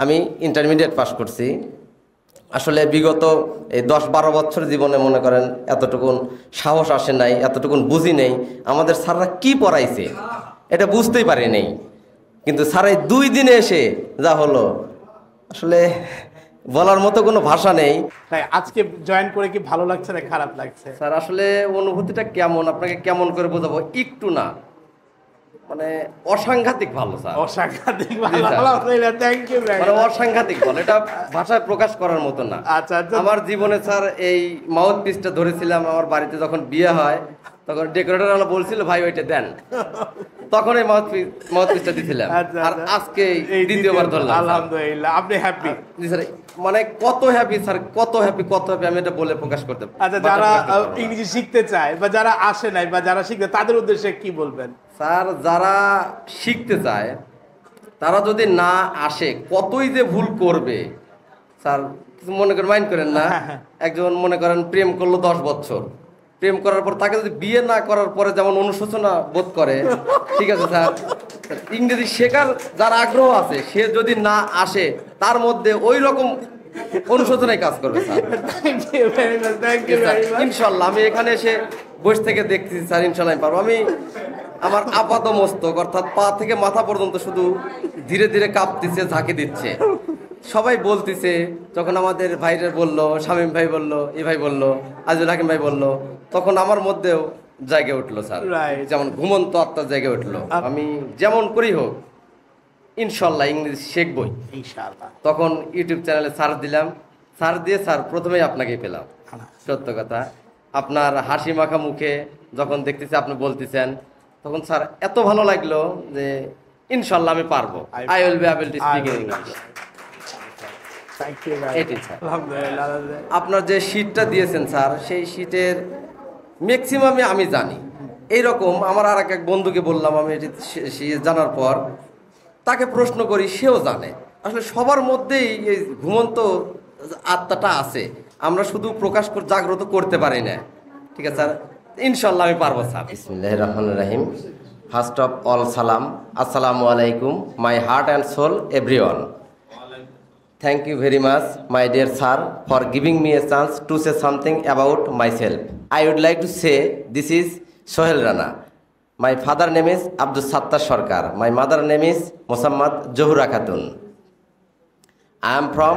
আমি intermediate pass করছি। আসলে বিগত এই 10-12 বছর জীবনে মনে করেন এতটুকুন সাহস আসে নাই, এতটুকুন বুঝি নেই আমাদের স্যাররা কি পড়াইছে এটা বুঝতেই পারি নেই। কিন্তু স্যার এই 2 দিনে এসে যা হলো আসলে বলার মতো কোনো ভাষা নেই। তাই আজকে জয়েন করে কি ভালো লাগছে না খারাপ লাগছে? স্যার আসলে অনুভূতিটা কেমন আপনাকে কেমন করে বোঝাবো, একটু না মানে অসাংঘাতিক ভালো স্যার, অসাংঘাতিক ভালো। আলহামদুলিল্লাহ, থ্যাংক ইউ মানে অসাংঘাতিক ভালো, এটা ভাষায় প্রকাশ করার মতো না। আচ্ছা আচ্ছা, আমার জীবনে স্যার এই মাউথ পিসটা ধরেছিলাম আমার বাড়িতে যখন বিয়ে হয়, তখন ডেকোরেটর বলছিল ভাই ওইটা দেন, তখন এই মাউথ পিসটা দিছিলাম। আর আজকে দ্বিতীয়বার ধরলাম। আলহামদুলিল্লাহ, আপনি হ্যাপি? জি স্যার, মানে কত হ্যাপি স্যার, কত হ্যাপি আমি এটা বলে প্রকাশ করতে। আচ্ছা, যারা ইংরেজি শিখতে চায় বা যারা আসে নাই বা যারা শিখতে, তাদের উদ্দেশ্যে কি বলবেন? স্যার যারা শিখতে চায় তারা যদি না আসে কতই যে ভুল করবে স্যার, কিছু মনে করেন মাইন্ড করেন না। একজন মনে করেন প্রেম করলো 10 বছর, প্রেম করার পর তাকে যদি বিয়ে না করার পরে যেমন অনুশোচনা বোধ করে, ঠিক আছে স্যার, ইংরেজি শেখার যার আগ্রহ আছে সে যদি না আসে তার মধ্যে ওই রকম অনুশোচনায় কাজ করবে স্যার। ইনশাল্লাহ আমি এখানে এসে বসে থেকে দেখতেছি স্যার, ইনশাল্লাহ আমি পারবো। আমি আমার আপাত মস্তক অর্থাৎ পা থেকে মাথা পর্যন্ত শুধু ধীরে ধীরে কাঁপতেছে, ঝাঁকি দিচ্ছে। সবাই বলতেছে, যখন আমাদের ভাইরা বললো, শামীম ভাই বললো, এই ভাই বললো, আজিজুল হাকিম ভাই বললো, তখন আমার মধ্যেও জায়গা উঠলো স্যার, যেমন ঘুমন্ত আত্মার জায়গা উঠলো। আমি যেমন করি হোক ইনশাল্লাহ ইংরেজি শিখবই ইনশাআল্লাহ। তখন ইউটিউব চ্যানেলে সার্চ দিলাম, সার্চ দিয়ে স্যার প্রথমেই আপনাকেই পেলাম। সত্য কথা, আপনার হাসি মাখা মুখে যখন দেখতেছি আপনি বলতেছেন, তখন স্যার এত ভালো লাগলো যে ইনশাল্লাহ আমি পারবো। I will be able to speak English. আপনার যে শীটটা দিয়েছেন স্যার, সেই শীটের ম্যাক্সিমামে আমি জানি। এইরকম আমার আর এক বন্ধুকে বললাম, আমি এটি জানার পর তাকে প্রশ্ন করি, সেও জানে। আসলে সবার মধ্যেই এই ঘুমন্ত আত্মাটা আছে, আমরা শুধু প্রকাশ জাগ্রত করতে পারি না। ঠিক আছে স্যার, ইনশাল্লাহ আমি পারবো স্যার। বিসমিল্লাহির রহমানির রহিম। ফার্স্ট অফ অল সালাম, আসসালামু আলাইকুম my heart and soul everyone. Thank you very much, my dear sir, for giving me a chance to say something about myself. I would like to say this is Sohel Rana. My father name is Abdul Sattar Sarkar. My mother name is Mosammad Johura Khatun. I am from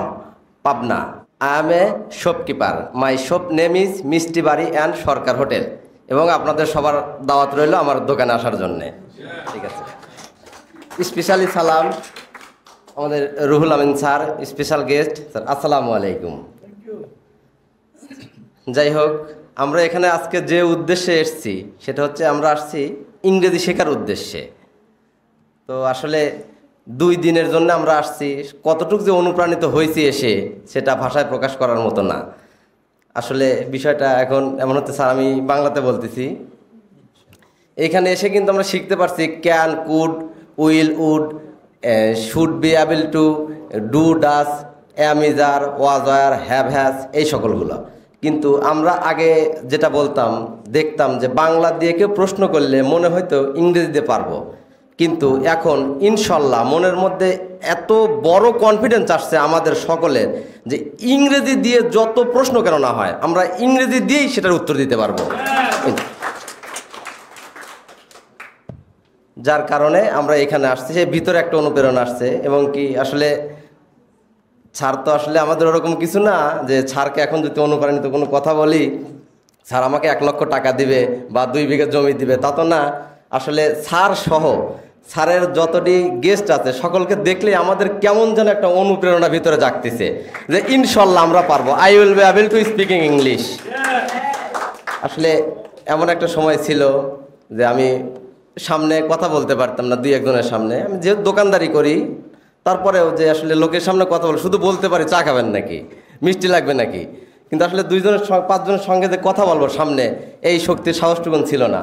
Pabna. I am a shopkeeper. My shop name is Mishti Bari and Sarkar Hotel. এবং আপনাদের সবার দাওয়াত রইল আমার দোকানে আসার জন্য। ঠিক আছে, স্পেশালি সালাম আমাদের Ruhul Amin sir, special guest sir, আসসালামু আলাইকুম। যাই হোক, আমরা এখানে আজকে যে উদ্দেশ্যে এসেছি সেটা হচ্ছে আমরা আসছি ইংরেজি শেখার উদ্দেশ্যে। তো আসলে 2 দিনের জন্য আমরা আসছি, কতটুকু যে অনুপ্রাণিত হয়েছি এসে সেটা ভাষায় প্রকাশ করার মতো না। আসলে বিষয়টা এখন এমন হচ্ছে স্যার, আমি বাংলাতে বলতেছি। এখানে এসে কিন্তু আমরা শিখতে পারছি can, could, will, would, should be able to, do, does, am, is, are, was, were, have, has, এই সকলগুলো। কিন্তু আমরা আগে যেটা বলতাম, দেখতাম যে বাংলা দিয়ে কেউ প্রশ্ন করলে মনে হয়তো ইংরেজি দিয়ে পারবো, কিন্তু এখন ইনশাল্লাহ মনের মধ্যে এত বড় কনফিডেন্স আসছে আমাদের সকলের যে ইংরেজি দিয়ে যত প্রশ্ন কেন না হয় আমরা ইংরেজি দিয়েই সেটার উত্তর দিতে পারবো। যার কারণে আমরা এখানে আসছি, সে ভিতরে একটা অনুপ্রেরণা আসছে। এবং কি আসলে ছাড় তো আসলে আমাদের ওরকম কিছু না যে ছাড়কে এখন যদি অনুপ্রাণিত কোনো কথা বলি স্যার আমাকে 1 লক্ষ টাকা দিবে বা 2 বিঘা জমি দিবে, তা তো না। আসলে স্যার সহ স্যারের যতটি গেস্ট আছে সকলকে দেখলে আমাদের কেমন যেন একটা অনুপ্রেরণা ভিতরে জাগতেছে যে ইনশাল্লাহ আমরা পারবো। I will be able to speaking English. আসলে এমন একটা সময় ছিল যে আমি সামনে কথা বলতে পারতাম না, 2-1 জনের সামনে। আমি যেহেতু দোকানদারি করি, তারপরেও যে আসলে লোকের সামনে কথা বলে শুধু বলতে পারি চা খাবেন নাকি, মিষ্টি লাগবে নাকি, কিন্তু আসলে 2-5 জনের সঙ্গে যে কথা বলবো সামনে, এই শক্তির সাহসটুকুন ছিল না।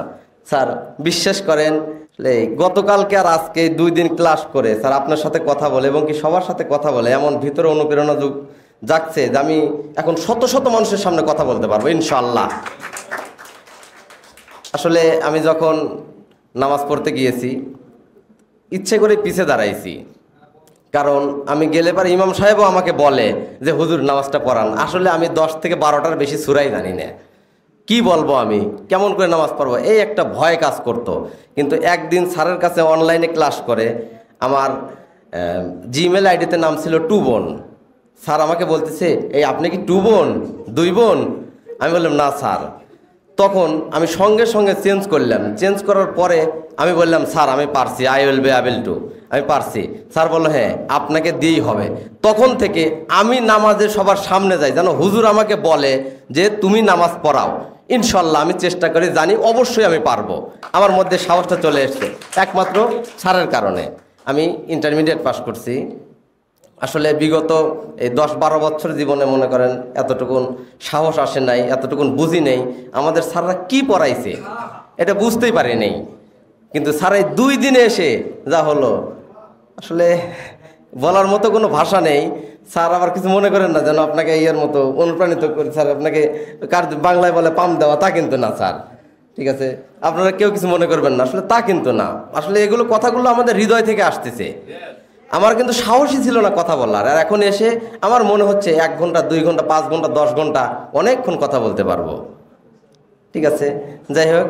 স্যার বিশ্বাস করেন, গতকালকে আর আজকে 2 দিন ক্লাস করে স্যার আপনার সাথে কথা বলে এবং কি সবার সাথে কথা বলে এমন ভিতরে অনুপ্রেরণা জাগছে যে আমি এখন শত শত মানুষের সামনে কথা বলতে পারবো ইনশাআল্লাহ। আসলে আমি যখন নামাজ পড়তে গিয়েছি ইচ্ছে করে পিছে দাঁড়াইছি, কারণ আমি গেলে পরে ইমাম সাহেবও আমাকে বলে যে হুজুর নামাজটা পড়ান। আসলে আমি 10 থেকে 12টার বেশি সূরাই জানি না, কি বলবো আমি, কেমন করে নামাজ পড়বো, এই একটা ভয় কাজ করতো। কিন্তু একদিন স্যারের কাছে অনলাইনে ক্লাস করে আমার জিমেল আইডিতে নাম ছিল 2 বোন। স্যার আমাকে বলতেছে, এই আপনি কি 2 বোন, 2 বোন? আমি বললাম না স্যার। তখন আমি সঙ্গে সঙ্গে চেঞ্জ করলাম। চেঞ্জ করার পরে আমি বললাম, স্যার আমি পারছি, I will be able two, আমি পারছি। স্যার বললো, হ্যাঁ আপনাকে দিয়েই হবে। তখন থেকে আমি নামাজে সবার সামনে যাই, যেন হুজুর আমাকে বলে যে তুমি নামাজ পড়াও। ইনশাল্লাহ আমি চেষ্টা করি, জানি অবশ্যই আমি পারবো। আমার মধ্যে সাহসটা চলে এসছে একমাত্র স্যারের কারণে। আমি ইন্টারমিডিয়েট পাস করছি। আসলে বিগত এই 10-12 বছর জীবনে মনে করেন এতটুকুন সাহস আসে নাই, এতটুকুন বুঝি নেই আমাদের স্যাররা কি পড়াইছে, এটা বুঝতেই পারি নেই। কিন্তু স্যার এই 2 দিনে এসে যা হলো, আসলে বলার মতো কোনো ভাষা নেই। স্যার আবার কিছু মনে করেন না যেন আপনাকে ইয়ের মতো অনুপ্রাণিত করি, স্যার আপনাকে কার বাংলায় বলে পাম দেওয়া, তা কিন্তু না স্যার, ঠিক আছে? আপনারা কেউ কিছু মনে করবেন না, আসলে তা কিন্তু না। আসলে এগুলো কথাগুলো আমাদের হৃদয় থেকে আসতেছে। আমার কিন্তু সাহসই ছিল না কথা বলার, আর এখন এসে আমার মনে হচ্ছে 1 ঘন্টা 2 ঘন্টা 5 ঘন্টা 10 ঘন্টা অনেকক্ষণ কথা বলতে পারবো। ঠিক আছে, যাই হোক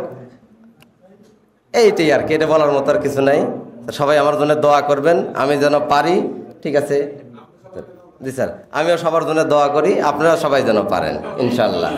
এইটাই আর কি, এটা বলার মতো আর কিছু নাই। সবাই আমার জন্য দোয়া করবেন, আমি যেন পারি। ঠিক আছে জি স্যার, আমিও সবার জন্য দোয়া করি, আপনারা সবাই যেন পারেন ইনশাল্লাহ।